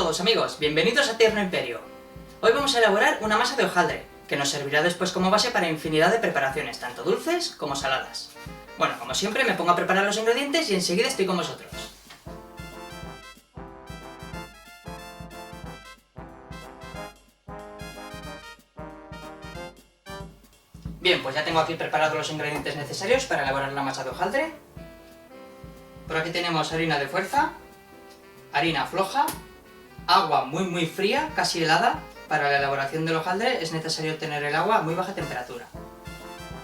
todos amigos, bienvenidos a Tierno Imperio. Hoy vamos a elaborar una masa de hojaldre, que nos servirá después como base para infinidad de preparaciones, tanto dulces como saladas. Bueno, como siempre me pongo a preparar los ingredientes y enseguida estoy con vosotros. Bien, pues ya tengo aquí preparados los ingredientes necesarios para elaborar la masa de hojaldre. Por aquí tenemos harina de fuerza, harina floja, agua muy fría, casi helada. Para la elaboración del hojaldre es necesario tener el agua a muy baja temperatura.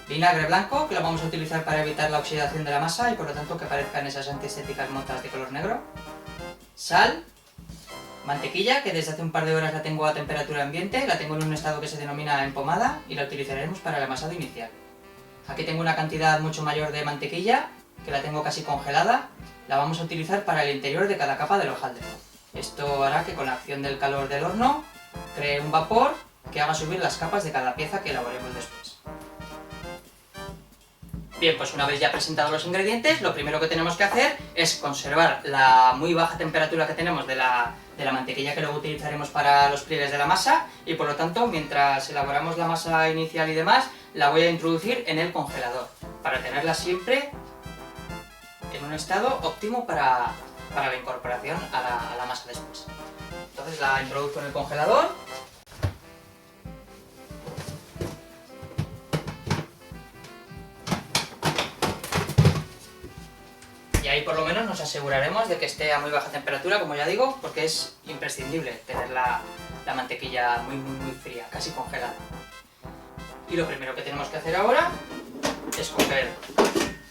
Vinagre blanco, que lo vamos a utilizar para evitar la oxidación de la masa y por lo tanto que aparezcan esas antiestéticas motas de color negro. Sal, mantequilla, que desde hace un par de horas la tengo a temperatura ambiente, la tengo en un estado que se denomina empomada y la utilizaremos para el amasado inicial. Aquí tengo una cantidad mucho mayor de mantequilla, que la tengo casi congelada, la vamos a utilizar para el interior de cada capa del hojaldre. Esto hará que con la acción del calor del horno cree un vapor que haga subir las capas de cada pieza que elaboremos después. Bien, pues una vez ya presentados los ingredientes, lo primero que tenemos que hacer es conservar la muy baja temperatura que tenemos de la mantequilla que luego utilizaremos para los pliegues de la masa y por lo tanto, mientras elaboramos la masa inicial y demás, la voy a introducir en el congelador para tenerla siempre en un estado óptimo para la incorporación a la masa después. Entonces la introduzco en el congelador. Y ahí por lo menos nos aseguraremos de que esté a muy baja temperatura, como ya digo, porque es imprescindible tener la mantequilla muy fría, casi congelada. Y lo primero que tenemos que hacer ahora es coger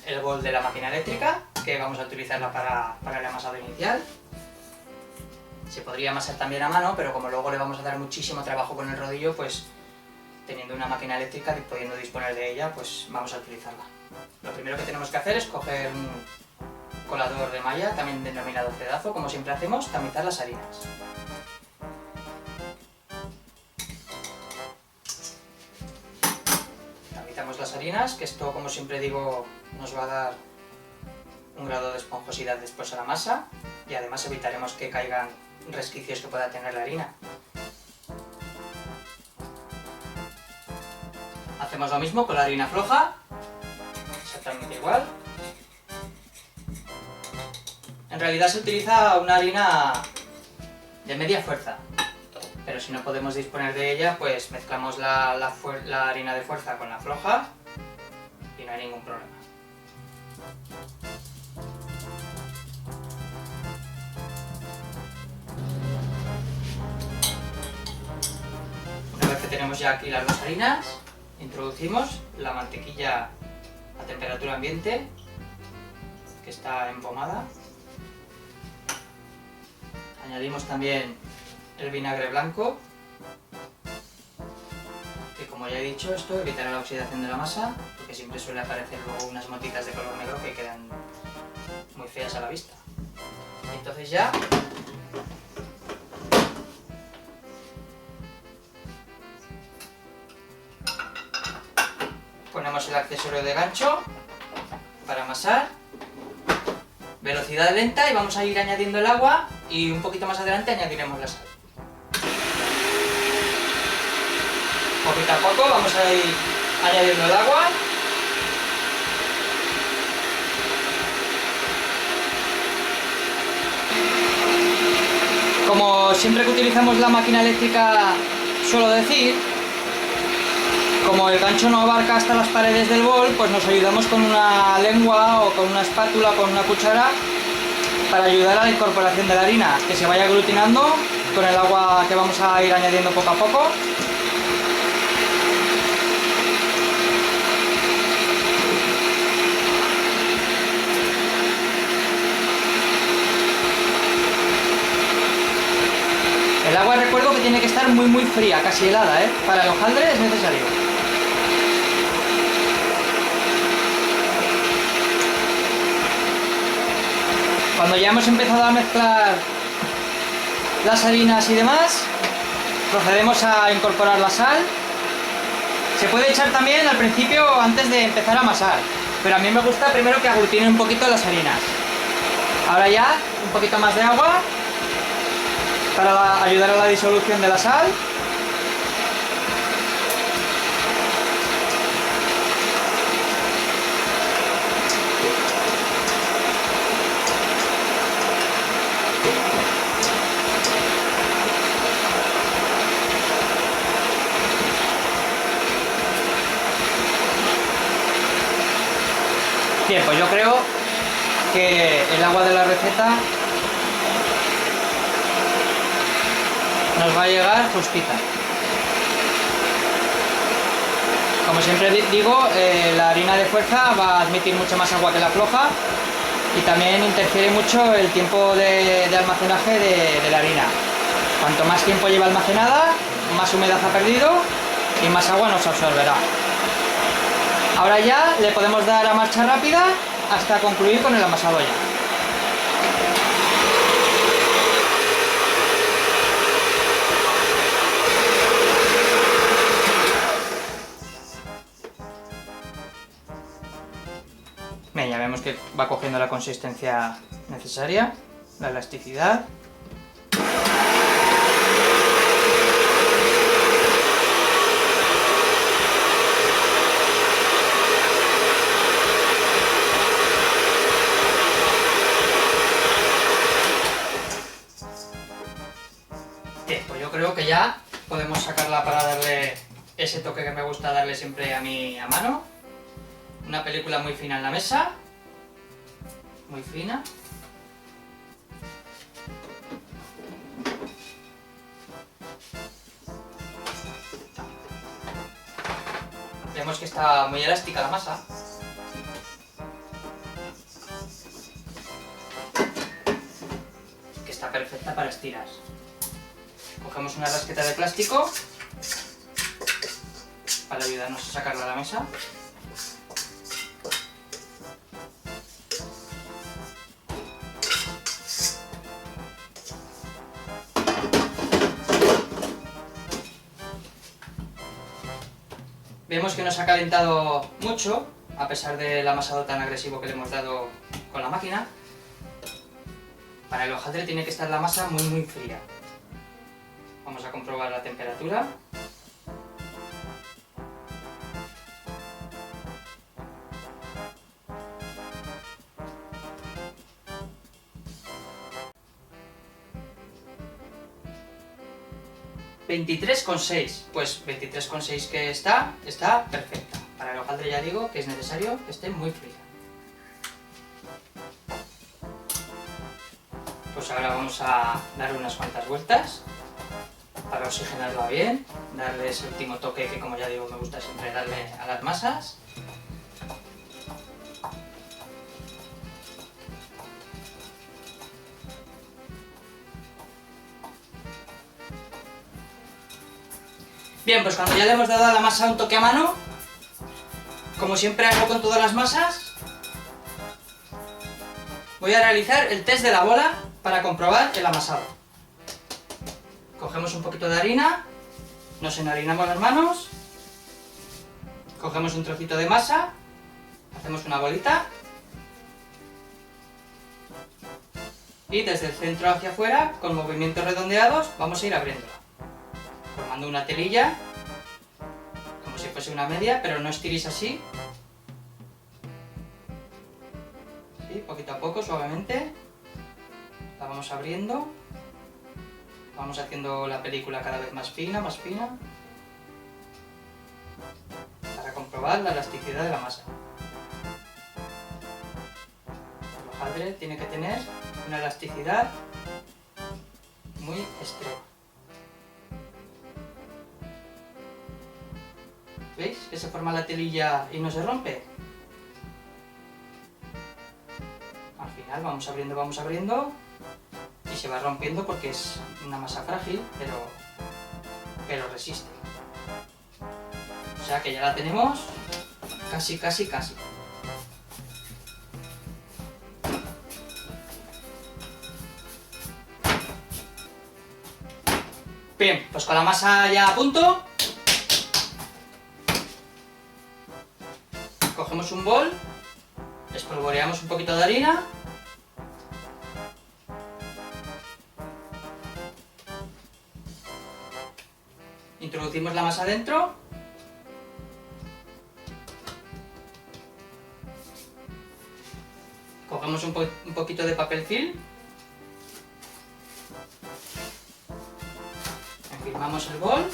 el bol de la máquina eléctrica, que vamos a utilizarla para el amasado inicial. Se podría amasar también a mano, pero como luego le vamos a dar muchísimo trabajo con el rodillo, pues teniendo una máquina eléctrica y pudiendo disponer de ella, pues vamos a utilizarla. Lo primero que tenemos que hacer es coger un colador de malla, también denominado cedazo, como siempre hacemos, tamizar las harinas. Tamizamos las harinas, que esto, como siempre digo, nos va a dar un grado de esponjosidad después a la masa y además evitaremos que caigan resquicios que pueda tener la harina. Hacemos lo mismo con la harina floja, exactamente igual. En realidad se utiliza una harina de media fuerza, pero si no podemos disponer de ella, pues mezclamos la harina de fuerza con la floja y no hay ningún problema. Una vez que tenemos ya aquí las dos harinas, introducimos la mantequilla a temperatura ambiente, que está empomada. Añadimos también el vinagre blanco, que como ya he dicho, esto evitará la oxidación de la masa, porque siempre suele aparecer luego unas motitas de color negro que quedan muy feas a la vista. Y entonces ya ponemos el accesorio de gancho para amasar, velocidad lenta y vamos a ir añadiendo el agua y un poquito más adelante añadiremos la sal. Poquito a poco vamos a ir añadiendo el agua. Como siempre que utilizamos la máquina eléctrica suelo decir, como el gancho no abarca hasta las paredes del bol, pues nos ayudamos con una lengua o con una espátula o con una cuchara para ayudar a la incorporación de la harina, que se vaya aglutinando con el agua que vamos a ir añadiendo poco a poco. El agua recuerdo que tiene que estar muy fría, casi helada, para el hojaldre es necesario. Cuando ya hemos empezado a mezclar las harinas y demás, procedemos a incorporar la sal. Se puede echar también al principio antes de empezar a amasar, pero a mí me gusta primero que aglutine un poquito las harinas. Ahora ya un poquito más de agua para ayudar a la disolución de la sal. Bien, pues yo creo que el agua de la receta nos va a llegar justita. Como siempre digo, la harina de fuerza va a admitir mucha más agua que la floja y también interfiere mucho el tiempo de almacenaje de la harina. Cuanto más tiempo lleva almacenada, más humedad ha perdido y más agua nos absorberá. Ahora ya le podemos dar a marcha rápida hasta concluir con el amasado ya. Bien, ya vemos que va cogiendo la consistencia necesaria, la elasticidad. Bien, pues yo creo que ya podemos sacarla para darle ese toque que me gusta darle siempre a mí a mano. Una película muy fina en la mesa, muy fina. Vemos que está muy elástica la masa. Que está perfecta para estirar. Cogemos una rasqueta de plástico para ayudarnos a sacarla a la mesa. Vemos que no se ha calentado mucho, a pesar del amasado tan agresivo que le hemos dado con la máquina. Para el hojaldre tiene que estar la masa muy fría. Vamos a comprobar la temperatura. $23,6. Pues 23,6 que está perfecta. Para el hojaldre ya digo que es necesario que esté muy fría. Pues ahora vamos a darle unas cuantas vueltas para oxigenarla bien, darle ese último toque que, como ya digo, me gusta siempre darle a las masas. Bien, pues cuando ya le hemos dado a la masa un toque a mano, como siempre hago con todas las masas, voy a realizar el test de la bola para comprobar el amasado. Cogemos un poquito de harina, nos enharinamos las manos, cogemos un trocito de masa, hacemos una bolita y desde el centro hacia afuera, con movimientos redondeados, vamos a ir abriéndola, formando una telilla, como si fuese una media, pero no estiréis así. ¿Sí? Poquito a poco, suavemente, la vamos abriendo, vamos haciendo la película cada vez más fina, para comprobar la elasticidad de la masa. El hojaldre tiene que tener una elasticidad muy extrema. ¿Veis? Que se forma la telilla y no se rompe. Al final vamos abriendo y se va rompiendo porque es una masa frágil, pero resiste. O sea que ya la tenemos casi. Bien, pues con la masa ya a punto, cogemos un bol, espolvoreamos un poquito de harina Introducimos la masa dentro. Cogemos un poquito de papel film. Enfilmamos el bol.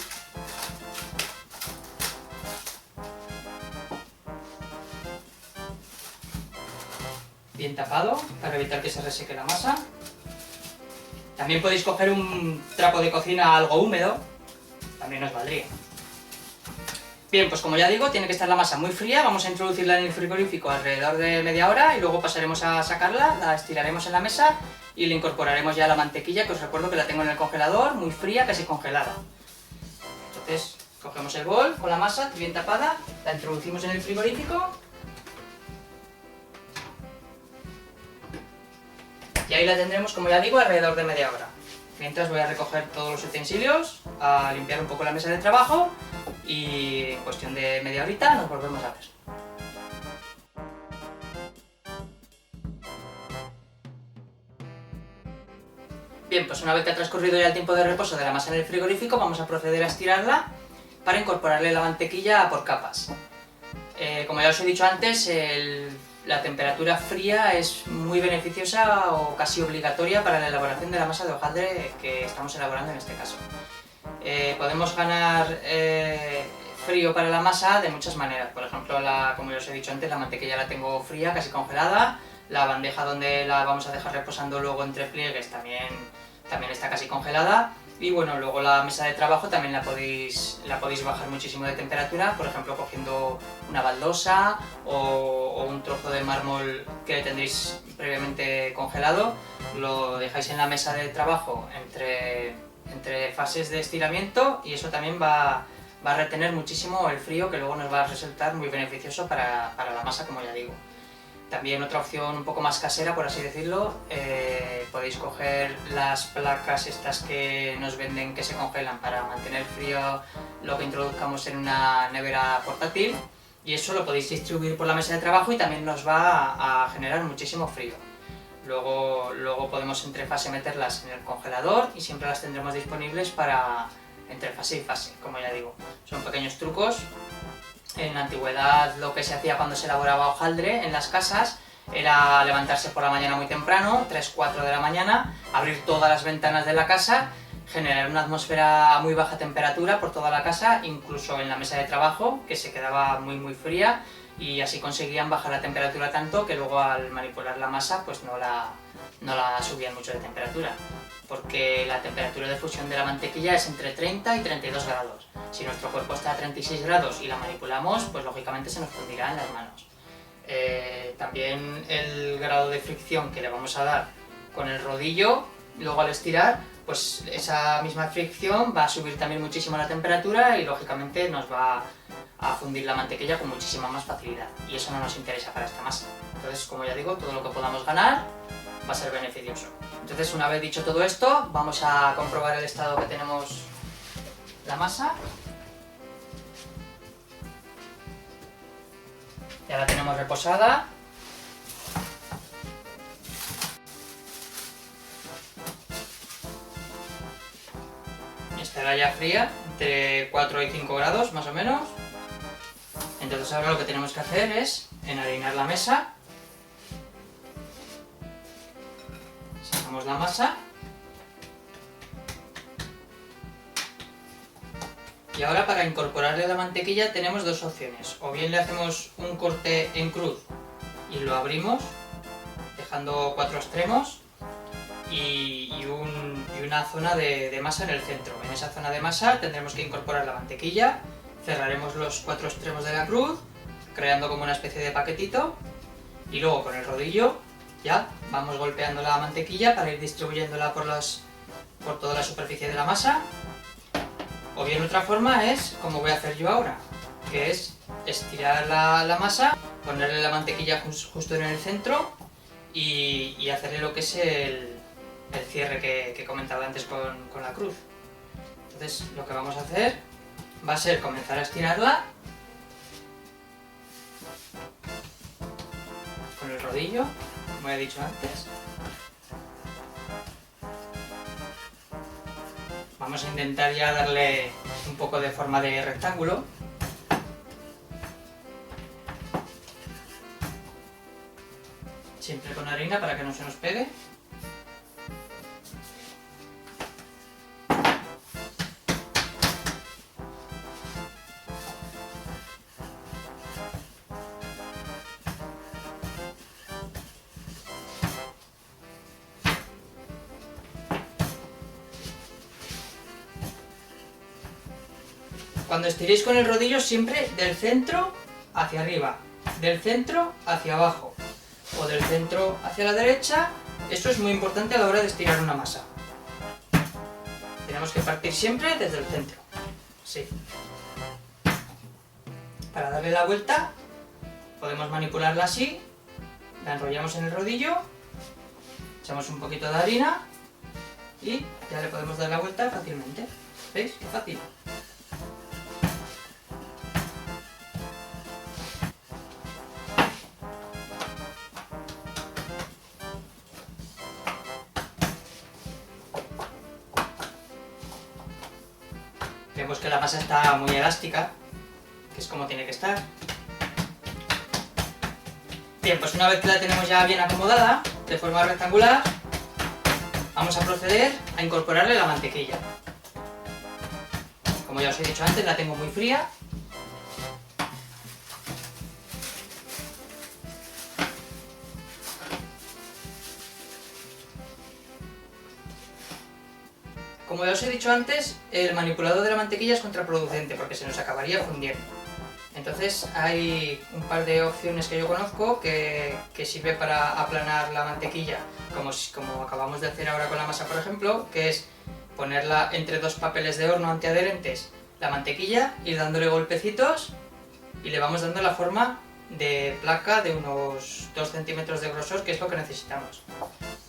Bien tapado para evitar que se reseque la masa. También podéis coger un trapo de cocina algo húmedo, también os valdría. Bien, pues como ya digo, tiene que estar la masa muy fría. Vamos a introducirla en el frigorífico alrededor de media hora y luego pasaremos a sacarla, la estiraremos en la mesa y le incorporaremos ya la mantequilla, que os recuerdo que la tengo en el congelador, muy fría, casi congelada. Entonces cogemos el bol con la masa bien tapada, la introducimos en el frigorífico y ahí la tendremos, como ya digo, alrededor de media hora. Mientras voy a recoger todos los utensilios, a limpiar un poco la mesa de trabajo y en cuestión de media horita nos volvemos a ver. Bien, pues una vez que ha transcurrido ya el tiempo de reposo de la masa en el frigorífico, vamos a proceder a estirarla para incorporarle la mantequilla por capas. Como ya os he dicho antes, la temperatura fría es muy beneficiosa o casi obligatoria para la elaboración de la masa de hojaldre que estamos elaborando en este caso. Podemos ganar frío para la masa de muchas maneras. Por ejemplo, como ya os he dicho antes, la mantequilla la tengo fría, casi congelada. La bandeja donde la vamos a dejar reposando luego entre pliegues también está casi congelada. Y bueno, luego la mesa de trabajo también la podéis bajar muchísimo de temperatura, por ejemplo cogiendo una baldosa o un trozo de mármol que tendréis previamente congelado, lo dejáis en la mesa de trabajo entre fases de estiramiento y eso también va a retener muchísimo el frío, que luego nos va a resultar muy beneficioso para la masa, como ya digo. También otra opción un poco más casera, por así decirlo, podéis coger las placas estas que nos venden que se congelan para mantener frío lo que introduzcamos en una nevera portátil y eso lo podéis distribuir por la mesa de trabajo y también nos va a generar muchísimo frío. Luego podemos entre fase meterlas en el congelador y siempre las tendremos disponibles para entre fase y fase, como ya digo. Son pequeños trucos. En la antigüedad lo que se hacía cuando se elaboraba hojaldre en las casas era levantarse por la mañana muy temprano, 3-4 de la mañana, abrir todas las ventanas de la casa, generar una atmósfera a muy baja temperatura por toda la casa, incluso en la mesa de trabajo, que se quedaba muy fría, y así conseguían bajar la temperatura tanto que luego al manipular la masa pues no la subían mucho de temperatura, porque la temperatura de fusión de la mantequilla es entre 30 y 32 grados. Si nuestro cuerpo está a 36 grados y la manipulamos, pues lógicamente se nos fundirá en las manos. También el grado de fricción que le vamos a dar con el rodillo, luego al estirar, pues esa misma fricción va a subir también muchísimo la temperatura y lógicamente nos va a fundir la mantequilla con muchísima más facilidad. Y eso no nos interesa para esta masa. Entonces, como ya digo, todo lo que podamos ganar va a ser beneficioso. Entonces, una vez dicho todo esto, vamos a comprobar el estado que tenemos la masa. Ya la tenemos reposada. Estará ya fría, entre 4 y 5 grados más o menos. Entonces ahora lo que tenemos que hacer es enharinar la mesa. Sacamos la masa. Y ahora para incorporarle la mantequilla tenemos dos opciones. O bien le hacemos un corte en cruz y lo abrimos, dejando 4 extremos y una zona de masa en el centro. En esa zona de masa tendremos que incorporar la mantequilla, cerraremos los 4 extremos de la cruz, creando como una especie de paquetito, y luego con el rodillo ya vamos golpeando la mantequilla para ir distribuyéndola por toda la superficie de la masa. O bien otra forma es como voy a hacer yo ahora, que es estirar la masa, ponerle la mantequilla justo en el centro y hacerle lo que es el cierre que comentaba antes con la cruz. Entonces lo que vamos a hacer va a ser comenzar a estirarla con el rodillo, como he dicho antes. Vamos a intentar ya darle un poco de forma de rectángulo. Siempre con harina para que no se nos pegue. Cuando estiréis con el rodillo, siempre del centro hacia arriba, del centro hacia abajo o del centro hacia la derecha. Esto es muy importante a la hora de estirar una masa. Tenemos que partir siempre desde el centro, sí. Para darle la vuelta, podemos manipularla así, la enrollamos en el rodillo, echamos un poquito de harina y ya le podemos dar la vuelta fácilmente. ¿Veis? Qué fácil. Vemos que la masa está muy elástica, que es como tiene que estar. Bien, pues una vez que la tenemos ya bien acomodada, de forma rectangular, vamos a proceder a incorporarle la mantequilla. Como ya os he dicho antes, la tengo muy fría. Como ya os he dicho antes, el manipulador de la mantequilla es contraproducente porque se nos acabaría fundiendo. Entonces hay un par de opciones que yo conozco que sirve para aplanar la mantequilla, como acabamos de hacer ahora con la masa, por ejemplo, que es ponerla entre dos papeles de horno antiadherentes, la mantequilla, ir dándole golpecitos y le vamos dando la forma de placa de unos 2 centímetros de grosor, que es lo que necesitamos.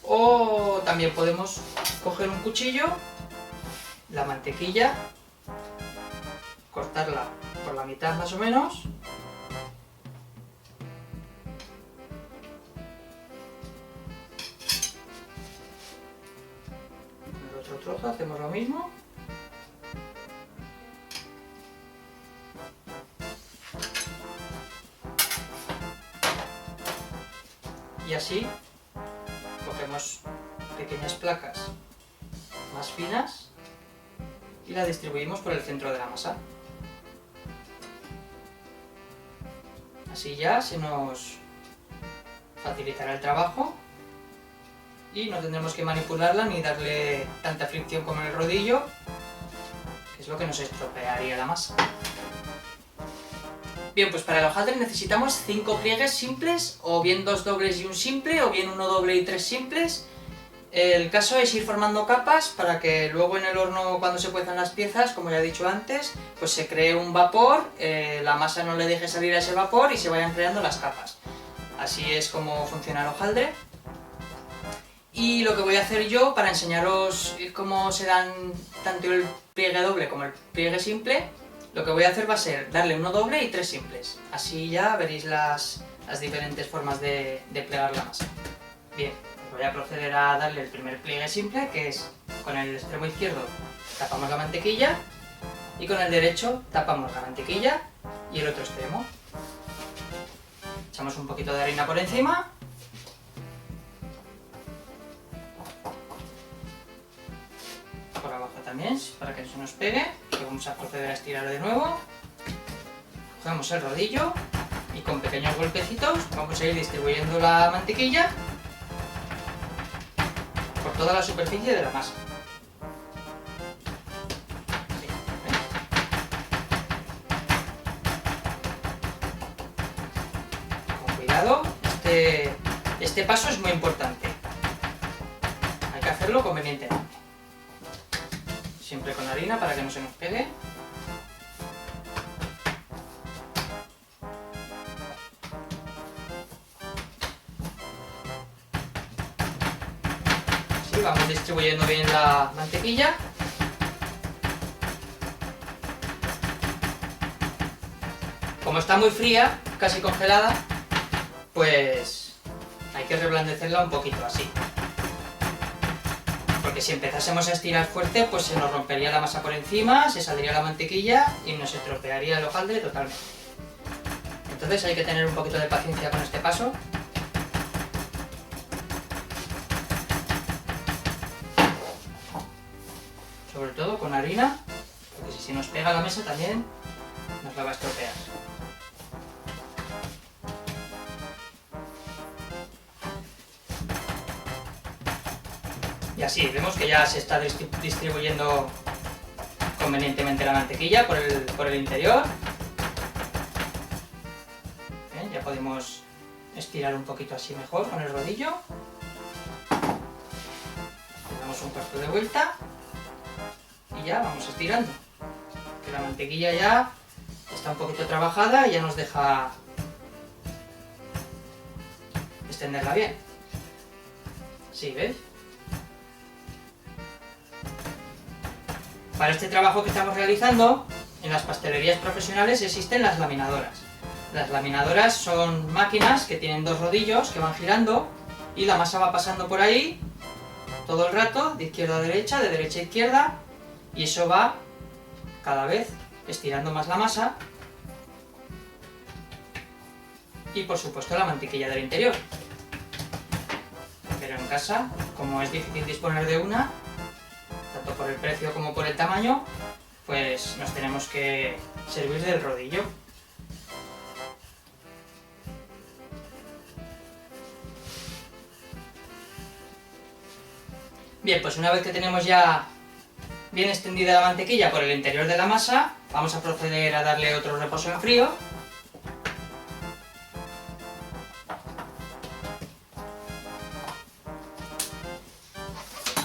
O también podemos coger un cuchillo, la mantequilla, cortarla por la mitad más o menos, con el otro trozo hacemos lo mismo, y así cogemos pequeñas placas más finas y la distribuimos por el centro de la masa. Así ya se nos facilitará el trabajo y no tendremos que manipularla ni darle tanta fricción como en el rodillo, que es lo que nos estropearía la masa. Bien, pues para el hojaldre necesitamos 5 pliegues simples, o bien 2 dobles y un simple, o bien 1 doble y 3 simples. El caso es ir formando capas para que luego en el horno, cuando se cuezan las piezas, como ya he dicho antes, pues se cree un vapor, la masa no le deje salir a ese vapor y se vayan creando las capas. Así es como funciona el hojaldre. Y lo que voy a hacer yo para enseñaros cómo se dan tanto el pliegue doble como el pliegue simple, lo que voy a hacer va a ser darle 1 doble y 3 simples. Así ya veréis las diferentes formas de plegar la masa. Bien. Voy a proceder a darle el primer pliegue simple, que es con el extremo izquierdo tapamos la mantequilla y con el derecho tapamos la mantequilla y el otro extremo. Echamos un poquito de harina por encima. Por abajo también, para que no se nos pegue. Y vamos a proceder a estirar de nuevo. Cogemos el rodillo y con pequeños golpecitos vamos a ir distribuyendo la mantequilla por toda la superficie de la masa. Sí, ¿veis? Con cuidado, este paso es muy importante. Hay que hacerlo convenientemente. Siempre con harina para que no se nos pegue. Vamos distribuyendo bien la mantequilla. Como está muy fría, casi congelada, pues hay que reblandecerla un poquito así. porque si empezásemos a estirar fuerte, pues se nos rompería la masa por encima, se saldría la mantequilla y nos estropearía el hojaldre totalmente. Entonces hay que tener un poquito de paciencia con este paso. Sobre todo con harina, porque si nos pega a la mesa también nos la va a estropear. Y así, vemos que ya se está distribuyendo convenientemente la mantequilla por el interior. Bien, ya podemos estirar un poquito así mejor con el rodillo. Le damos un cuarto de vuelta y ya vamos estirando. Que la mantequilla ya está un poquito trabajada y ya nos deja extenderla bien. ¿Sí, veis? Para este trabajo que estamos realizando, en las pastelerías profesionales existen las laminadoras. Las laminadoras son máquinas que tienen dos rodillos que van girando y la masa va pasando por ahí todo el rato, de izquierda a derecha, de derecha a izquierda, y eso va cada vez estirando más la masa y por supuesto la mantequilla del interior. Pero en casa, como es difícil disponer de una, tanto por el precio como por el tamaño, pues nos tenemos que servir del rodillo. Bien, pues una vez que tenemos ya bien extendida la mantequilla por el interior de la masa, vamos a proceder a darle otro reposo en frío.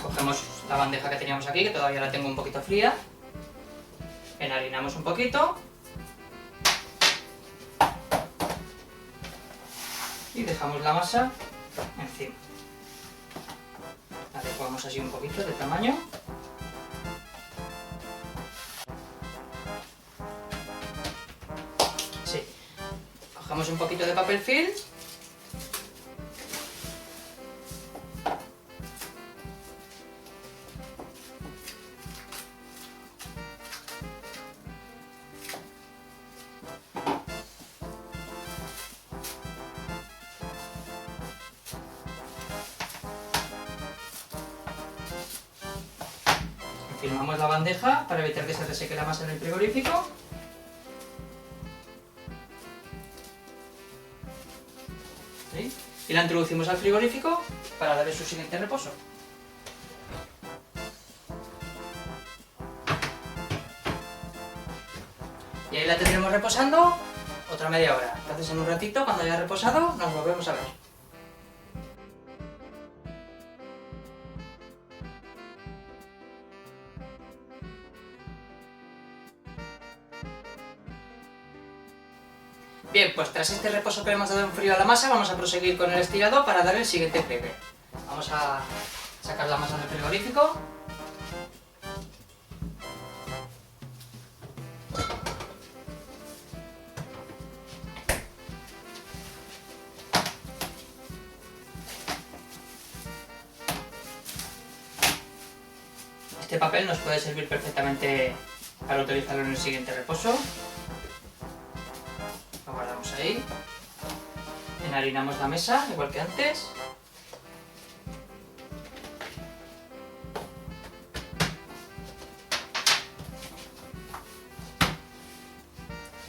Cogemos la bandeja que teníamos aquí, que todavía la tengo un poquito fría. Enharinamos un poquito. Y dejamos la masa encima. Adecuamos así un poquito de tamaño. Sí. Cogemos un poquito de papel film. Enfilmamos la bandeja para evitar que se reseque la masa en el frigorífico. ¿Sí? Y la introducimos al frigorífico para darle su siguiente reposo. Y ahí la tendremos reposando otra media hora. Entonces en un ratito, cuando haya reposado, nos volvemos a ver. Bien, pues tras este reposo que le hemos dado en frío a la masa, vamos a proseguir con el estirado para dar el siguiente pliegue. Vamos a sacar la masa del frigorífico. Este papel nos puede servir perfectamente para utilizarlo en el siguiente reposo. Lo guardamos ahí. Enharinamos la mesa, igual que antes.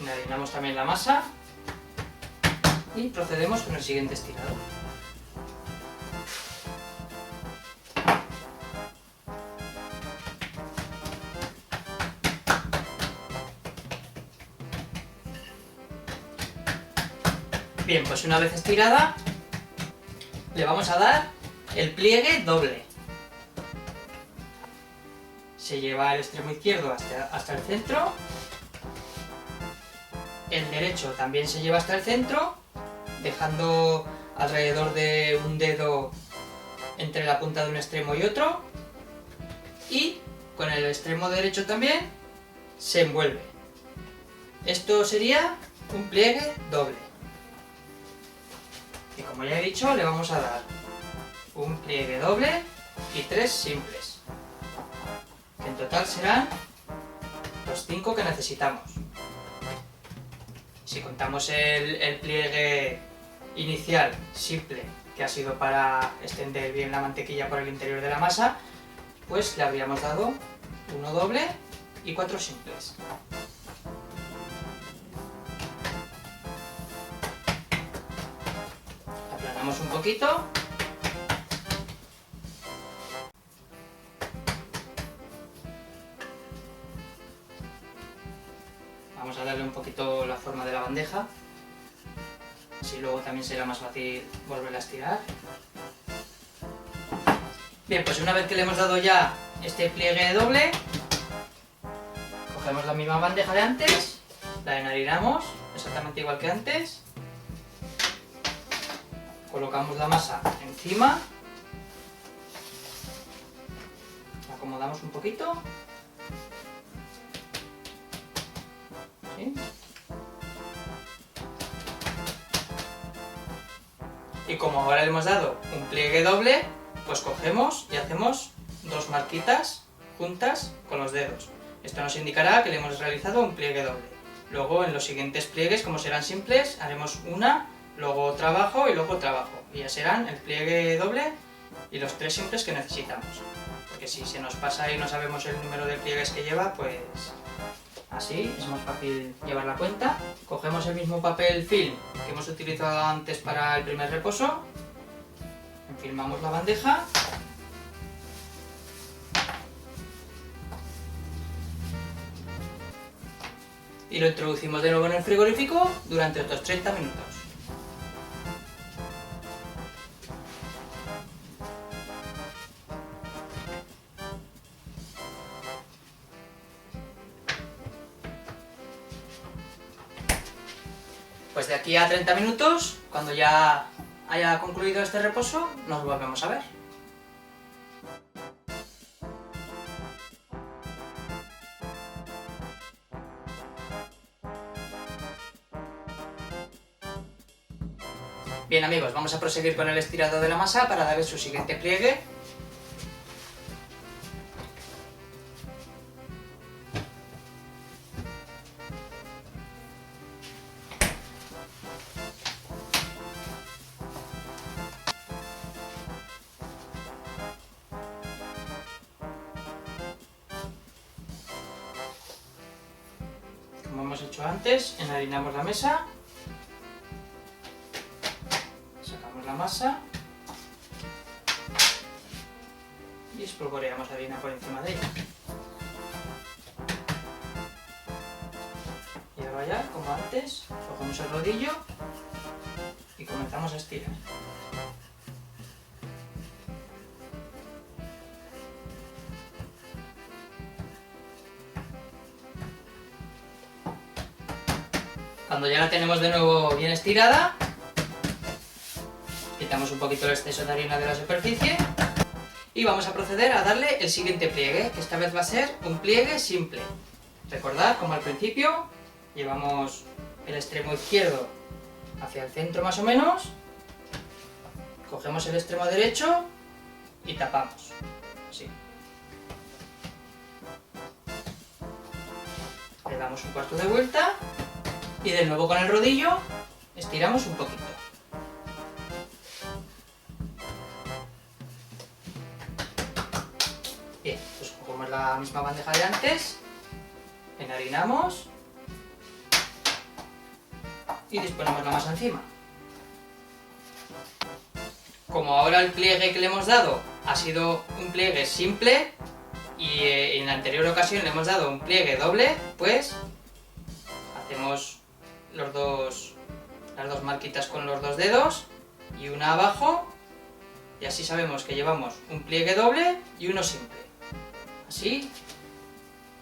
Enharinamos también la masa. Y procedemos con el siguiente estirado. Bien, pues una vez estirada, le vamos a dar el pliegue doble. Se lleva el extremo izquierdo hasta el centro. El derecho también se lleva hasta el centro, dejando alrededor de un dedo entre la punta de un extremo y otro. Y con el extremo derecho también se envuelve. Esto sería un pliegue doble. Y como ya he dicho, le vamos a dar un pliegue doble y 3 simples. Que en total serán los 5 que necesitamos. Si contamos el pliegue inicial simple, que ha sido para extender bien la mantequilla por el interior de la masa, pues le habríamos dado uno doble y 4 simples. Aplanamos un poquito. Vamos a darle un poquito la forma de la bandeja, así luego también será más fácil volverla a estirar. Bien, pues una vez que le hemos dado ya este pliegue doble, cogemos la misma bandeja de antes, la enharinamos exactamente igual que antes, colocamos la masa encima, la acomodamos un poquito, ¿sí? Y como ahora le hemos dado un pliegue doble, pues cogemos y hacemos 2 marquitas juntas con los dedos. Esto nos indicará que le hemos realizado un pliegue doble. Luego en los siguientes pliegues, como serán simples, haremos una, luego otra abajo y luego otra abajo. Y ya serán el pliegue doble y los 3 simples que necesitamos. Porque si se nos pasa y no sabemos el número de pliegues que lleva, pues así es más fácil llevar la cuenta. Cogemos el mismo papel film que hemos utilizado antes para el primer reposo, enfilmamos la bandeja y lo introducimos de nuevo en el frigorífico durante otros 30 minutos. Pues de aquí a 30 minutos, cuando ya haya concluido este reposo, nos volvemos a ver. Bien amigos, vamos a proseguir con el estirado de la masa para darle su siguiente pliegue. Como hemos hecho antes, enharinamos la mesa, sacamos la masa y espolvoreamos la harina por encima de ella. Y ahora ya, como antes, cogemos el rodillo y comenzamos a estirar. Cuando ya la tenemos de nuevo bien estirada, quitamos un poquito el exceso de harina de la superficie y vamos a proceder a darle el siguiente pliegue, que esta vez va a ser un pliegue simple. Recordad, como al principio, llevamos el extremo izquierdo hacia el centro más o menos, cogemos el extremo derecho y tapamos, así. Le damos un cuarto de vuelta y de nuevo con el rodillo estiramos un poquito. Bien, pues cogemos la misma bandeja de antes, enharinamos y disponemos la masa encima. Como ahora el pliegue que le hemos dado ha sido un pliegue simple y en la anterior ocasión le hemos dado un pliegue doble, pues hacemos las dos marquitas con los 2 dedos y una abajo, y así sabemos que llevamos un pliegue doble y uno simple. Así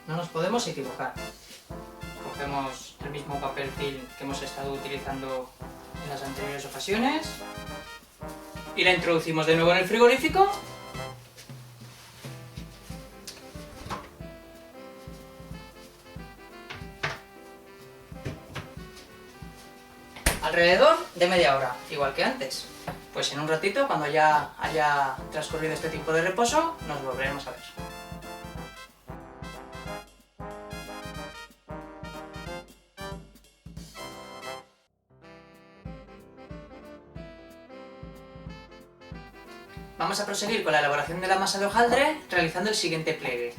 no nos podemos equivocar. Cogemos el mismo papel film que hemos estado utilizando en las anteriores ocasiones y la introducimos de nuevo en el frigorífico. Alrededor de media hora, igual que antes. Pues pues en un ratito, cuando ya haya transcurrido este tiempo de reposo, nos volveremos a ver. Vamos a proseguir con la elaboración de la masa de hojaldre realizando el siguiente pliegue.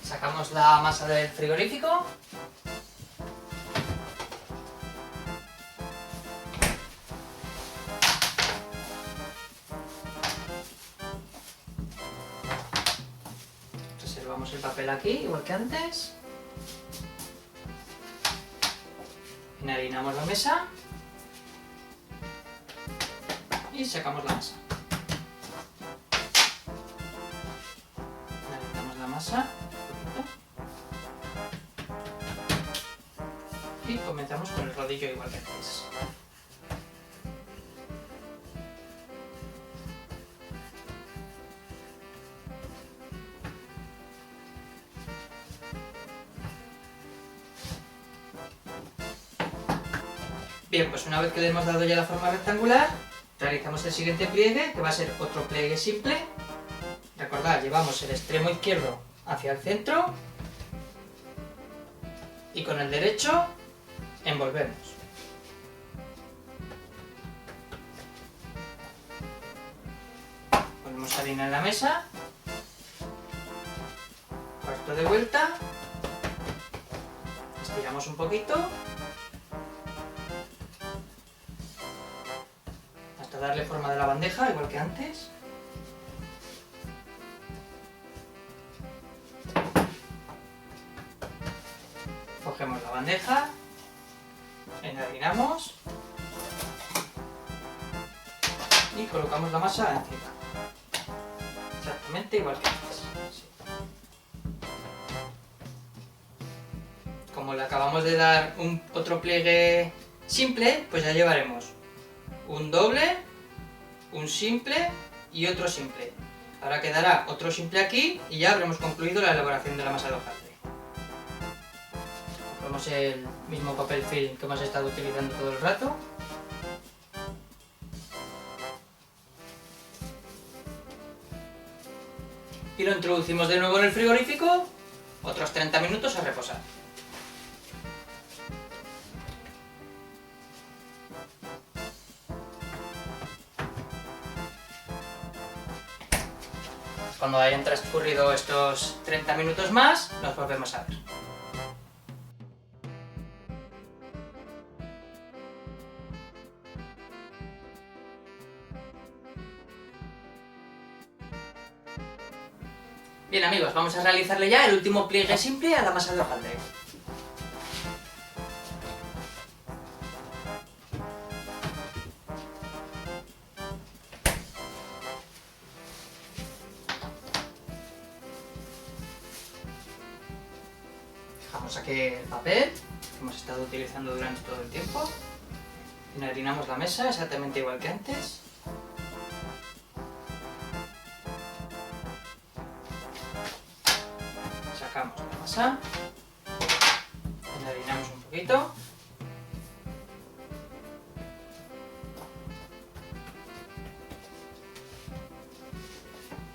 Sacamos la masa del frigorífico. Reservamos el papel aquí, igual que antes. Enharinamos la mesa. Y sacamos la masa. Enharinamos la masa. Y comenzamos con el rodillo igual que antes. Bien, pues una vez que le hemos dado ya la forma rectangular, realizamos el siguiente pliegue, que va a ser otro pliegue simple. Recordad, llevamos el extremo izquierdo hacia el centro y con el derecho envolvemos. Ponemos harina en la mesa, cuarto de vuelta, estiramos un poquito hasta darle forma de la bandeja, igual que antes. Cogemos la bandeja, enharinamos y colocamos la masa encima. Exactamente igual que antes. Sí. Como le acabamos de dar otro pliegue simple, pues ya llevaremos un doble, un simple y otro simple. Ahora quedará otro simple aquí y ya habremos concluido la elaboración de la masa de hojaldre. Cogemos el mismo papel film que hemos estado utilizando todo el rato. Y lo introducimos de nuevo en el frigorífico, otros 30 minutos a reposar. Cuando hayan transcurrido estos 30 minutos más, nos volvemos a ver. Bien amigos, vamos a realizarle ya el último pliegue simple a la masa de hojaldre. Dejamos aquí el papel que hemos estado utilizando durante todo el tiempo. Enharinamos la mesa exactamente igual que antes. Sacamos la masa, enharinamos un poquito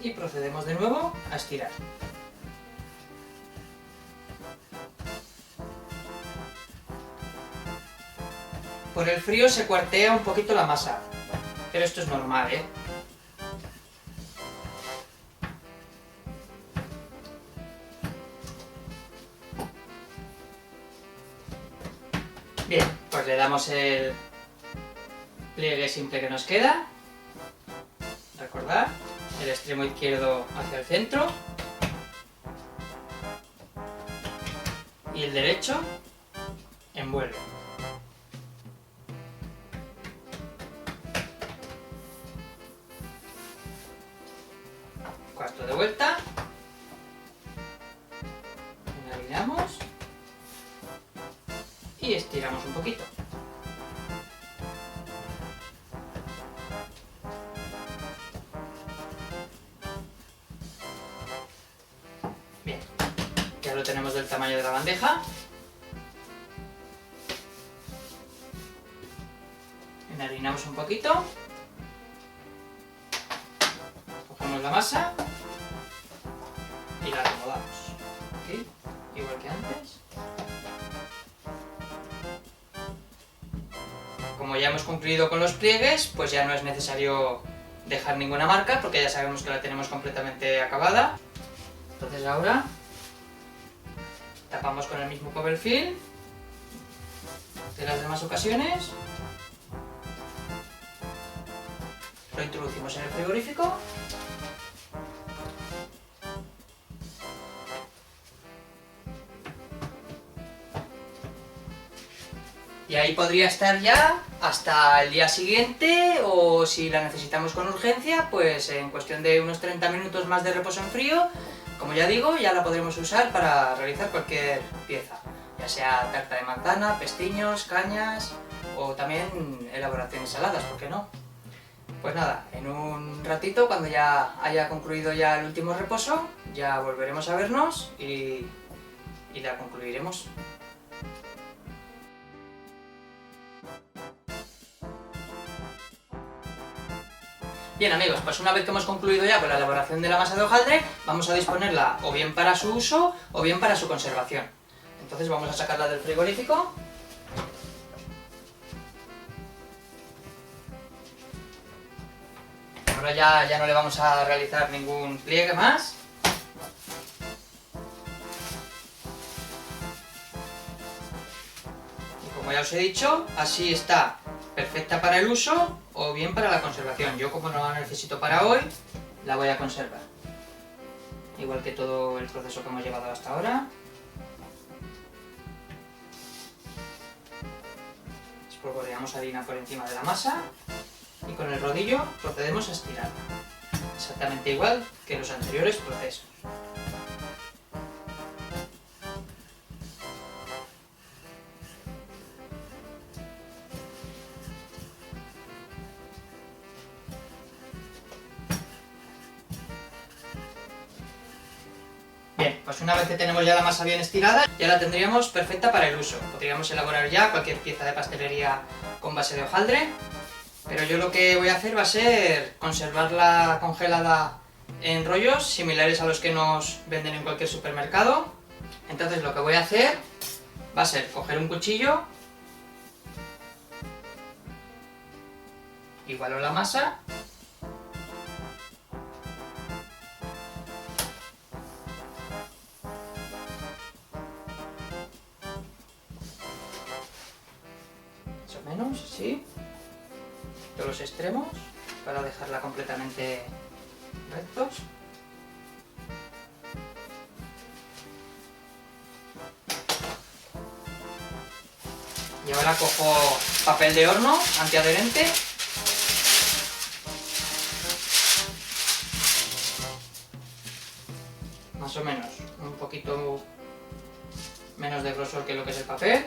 y procedemos de nuevo a estirar. Por el frío se cuartea un poquito la masa, pero esto es normal, ¿eh? Bien, pues le damos el pliegue simple que nos queda. Recordad, el extremo izquierdo hacia el centro y el derecho envuelve. Cuarto de vuelta, enharinamos y estiramos un poquito. Bien, ya lo tenemos del tamaño de la bandeja. Enharinamos un poquito la masa y la acomodamos. Aquí, igual que antes. Como ya hemos concluido con los pliegues, pues ya no es necesario dejar ninguna marca porque ya sabemos que la tenemos completamente acabada. Entonces ahora tapamos con el mismo cover film de las demás ocasiones. Lo introducimos en el frigorífico. Y ahí podría estar ya hasta el día siguiente, o si la necesitamos con urgencia, pues en cuestión de unos 30 minutos más de reposo en frío, como ya digo, ya la podremos usar para realizar cualquier pieza, ya sea tarta de manzana, pestiños, cañas o también elaboraciones saladas, ¿por qué no? Pues nada, en un ratito, cuando ya haya concluido ya el último reposo, ya volveremos a vernos y la concluiremos. Bien amigos, pues una vez que hemos concluido ya con la elaboración de la masa de hojaldre, vamos a disponerla o bien para su uso o bien para su conservación. Entonces vamos a sacarla del frigorífico. Ahora ya no le vamos a realizar ningún pliegue más. Y como ya os he dicho, así está perfecta para el uso o bien para la conservación. Yo, como no la necesito para hoy, la voy a conservar. Igual que todo el proceso que hemos llevado hasta ahora. Espolvoreamos harina por encima de la masa y con el rodillo procedemos a estirarla. Exactamente igual que los anteriores procesos. Bien, pues una vez que tenemos ya la masa bien estirada, ya la tendríamos perfecta para el uso. Podríamos elaborar ya cualquier pieza de pastelería con base de hojaldre, pero yo lo que voy a hacer va a ser conservarla congelada en rollos similares a los que nos venden en cualquier supermercado. Entonces lo que voy a hacer va a ser coger un cuchillo, igualo la masa, más o menos, así, todos los extremos, para dejarla completamente rectos. Y ahora cojo papel de horno antiadherente. Más o menos, un poquito menos de grosor que lo que es el papel.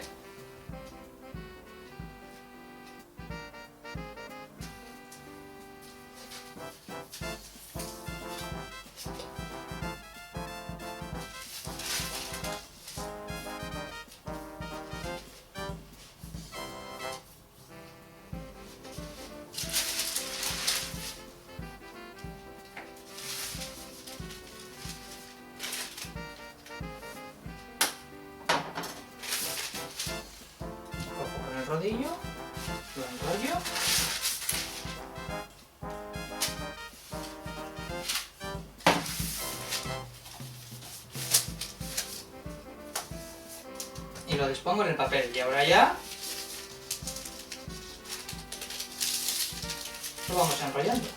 Rodillo, lo enrollo y lo dispongo en el papel. Y ahora ya lo vamos enrollando.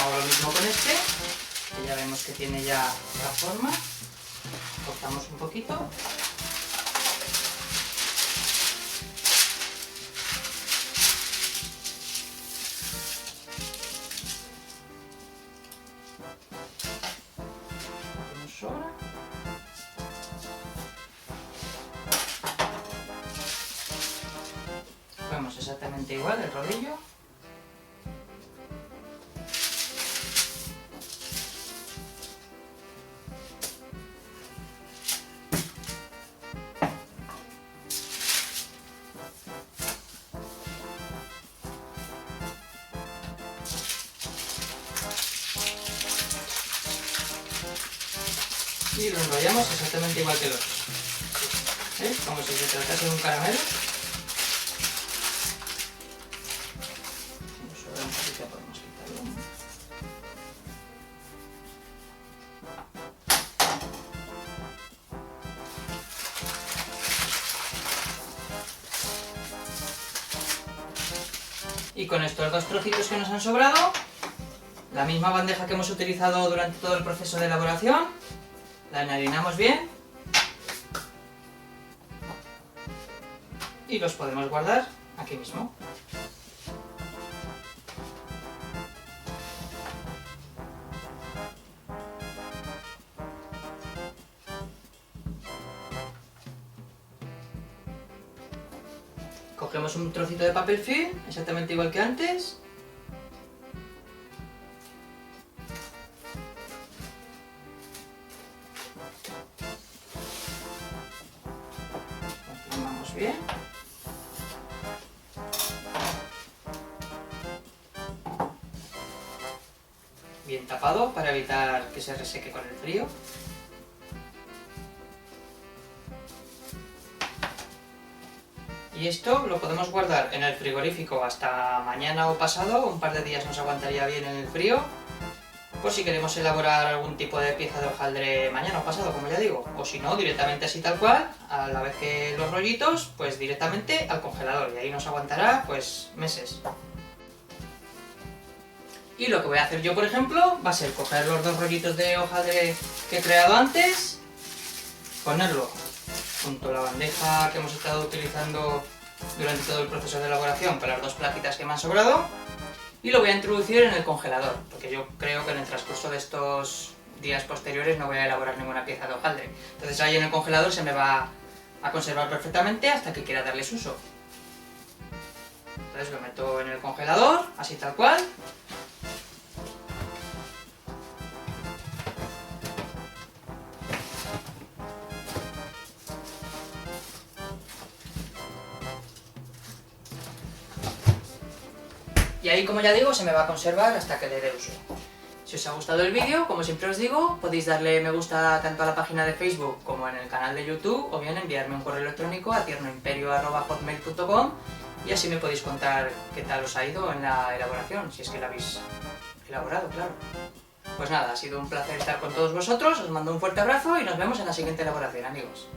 Hago lo mismo con este, que ya vemos que tiene ya la forma. Cortamos un poquito. exactamente igual el rodillo. Y lo enrollamos exactamente igual que el otro. ¿Veis? Como si se tratase de un caramelo. Si nos sobra un poquito podemos quitarlo. Y con estos dos trocitos que nos han sobrado, la misma bandeja que hemos utilizado durante todo el proceso de elaboración, la enharinamos bien y los podemos guardar aquí mismo. Cogemos un trocito de papel film, exactamente igual que antes. Lo aplanamos bien. Bien tapado para evitar que se reseque con el frío. Y esto lo podemos guardar en el frigorífico hasta mañana o pasado, un par de días nos aguantaría bien en el frío, por si queremos elaborar algún tipo de pieza de hojaldre mañana o pasado, como ya digo, o si no, directamente así tal cual, a la vez que los rollitos, pues directamente al congelador, y ahí nos aguantará pues meses. Y lo que voy a hacer yo, por ejemplo, va a ser coger los dos rollitos de hojaldre que he creado antes, ponerlo junto a la bandeja que hemos estado utilizando durante todo el proceso de elaboración para las dos plaquitas que me han sobrado, y lo voy a introducir en el congelador, porque yo creo que en el transcurso de estos días posteriores no voy a elaborar ninguna pieza de hojaldre. Entonces ahí en el congelador se me va a conservar perfectamente hasta que quiera darles uso. Entonces lo meto en el congelador, así tal cual. Y ahí, como ya digo, se me va a conservar hasta que le dé uso. Si os ha gustado el vídeo, como siempre os digo, podéis darle me gusta tanto a la página de Facebook como en el canal de YouTube, o bien enviarme un correo electrónico a tiernoimperio@hotmail.com y así me podéis contar qué tal os ha ido en la elaboración, si es que la habéis elaborado, claro. Pues nada, ha sido un placer estar con todos vosotros, os mando un fuerte abrazo y nos vemos en la siguiente elaboración, amigos.